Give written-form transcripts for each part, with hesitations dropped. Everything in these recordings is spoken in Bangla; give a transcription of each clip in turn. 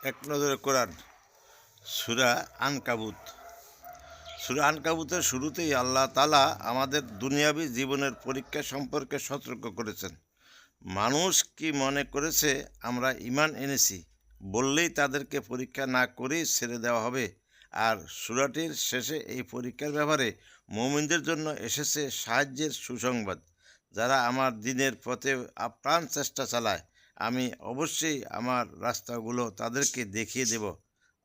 এক নজরে কোরআন সূরা আনকাবুত। সূরা আনকাবুতের শুরুতেই আল্লাহ তাআলা আমাদের দুনিয়াবী জীবনের পরীক্ষা সম্পর্কে সতর্ক করেছেন। মানুষ কি মনে করেছে আমরা ঈমান এনেছি বললেই তাদেরকে পরীক্ষা না করেই ছেড়ে দেওয়া হবে? আর সূরাটির শেষে এই পরীক্ষার ব্যাপারে মুমিনদের জন্য এসেছে সাহায্যের সুসংবাদ। যারা আমার দ্বীনের পথে আপ্রাণ চেষ্টা চালায়, আমি অবশ্যই আমার রাস্তাগুলো তাদেরকে দেখিয়ে দেব।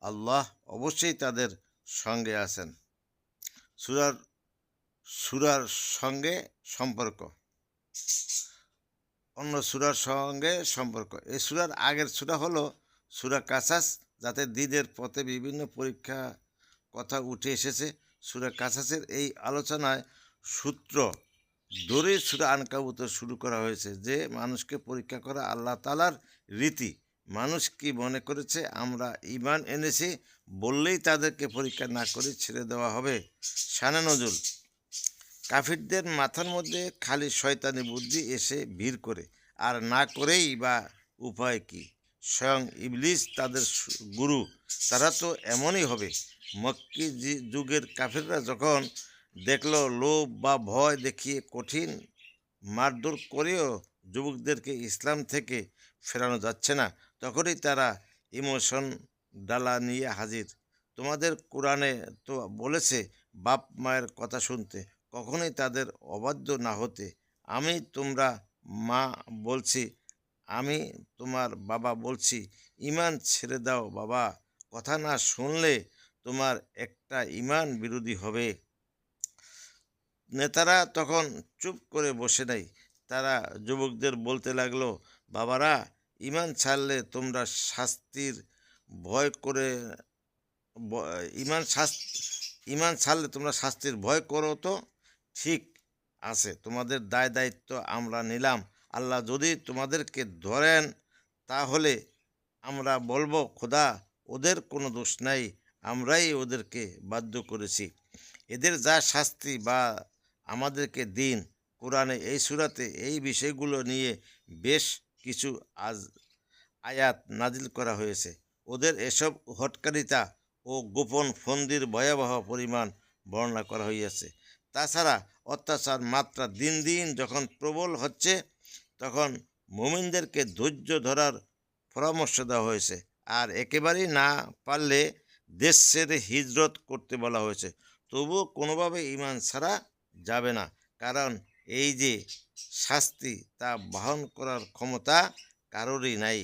আল্লাহ অবশ্যই তাদের সঙ্গে আছেন। সূরার সূরার সঙ্গে সম্পর্ক, অন্য সূরার সঙ্গে সম্পর্ক। এই সূরার আগের সূরা হলো সূরা কাসাস, যাতে দ্বীনের পথে বিভিন্ন পরীক্ষা কথা উঠে এসেছে। সূরা কাসাসের এই আলোচনায় সূত্র ধরে সূরা আনকাবুত শুরু করা হয়েছে, যে মানুষকে পরীক্ষা করা আল্লাহ তাআলার রীতি। মানুষ কি মনে করেছে আমরা ঈমান এনেছি বললেই তাদেরকে পরীক্ষা না করে ছেড়ে দেওয়া হবে? শানে নজুল: কাফিরদের মাথার মধ্যে খালি শয়তানি বুদ্ধি এসে ভিড় করে, আর না করেই বা উপায় কি? স্বয়ং ইবলিস তাদের গুরু, তারা তো এমনই হবে। মক্কি যুগের কাফিররা যখন দেখল লোভ বা ভয় দেখিয়ে কঠিন মারধর করেও যুবকদেরকে ইসলাম থেকে ফেরানো যাচ্ছে না, তখনই তারা ইমোশন ডালা নিয়ে হাজির। তোমাদের কোরআনে তো বলেছে বাপ মায়ের কথা শুনতে, কখনোই তাদের অবাধ্য না হতে। আমি তোমরা মা বলছি, আমি তোমার বাবা বলছি, ঈমান ছেড়ে দাও বাবা। কথা না শুনলে তোমার একটা ঈমান বিরোধী হবে। নেতারা তখন চুপ করে বসে নাই। তারা যুবকদের বলতে লাগলো, বাবারা, ঈমান ছাড়লে তোমরা শাস্তির ভয় করে ব- ঈমান শাস্তি ঈমান ছাড়লে তোমরা শাস্তির ভয় করো তো? ঠিক আছে, তোমাদের দায় দায়িত্ব আমরা নিলাম। আল্লাহ যদি তোমাদেরকে ধরেন তাহলে আমরা বলবো, খোদা, ওদের কোনো দোষ নাই, আমরাই ওদেরকে বাধ্য করেছি। এদের যা শাস্তি বা আমাদেরকে দিন। কোরআনে এই সূরাতে এই বিষয়গুলো নিয়ে বেশ কিছু আজ আয়াত নাজিল করা হয়েছে। ওদের এসব হটকারিতা ও গোপন ফন্দির ভয়াবহ পরিমাণ বর্ণনা করা হইয়াছে। তাছাড়া অত্যাচার মাত্রা দিন দিন যখন প্রবল হচ্ছে, তখন মুমিনদেরকে ধৈর্য ধরার পরামর্শ দেওয়া হয়েছে। আর একেবারেই না পারলে দেশ ছেড়ে হিজরত করতে বলা হয়েছে। তবুও কোনোভাবে ঈমান ছাড়া যাবে না, কারণ এই যে শাস্তি তা বহন করার ক্ষমতা কারোরই নাই।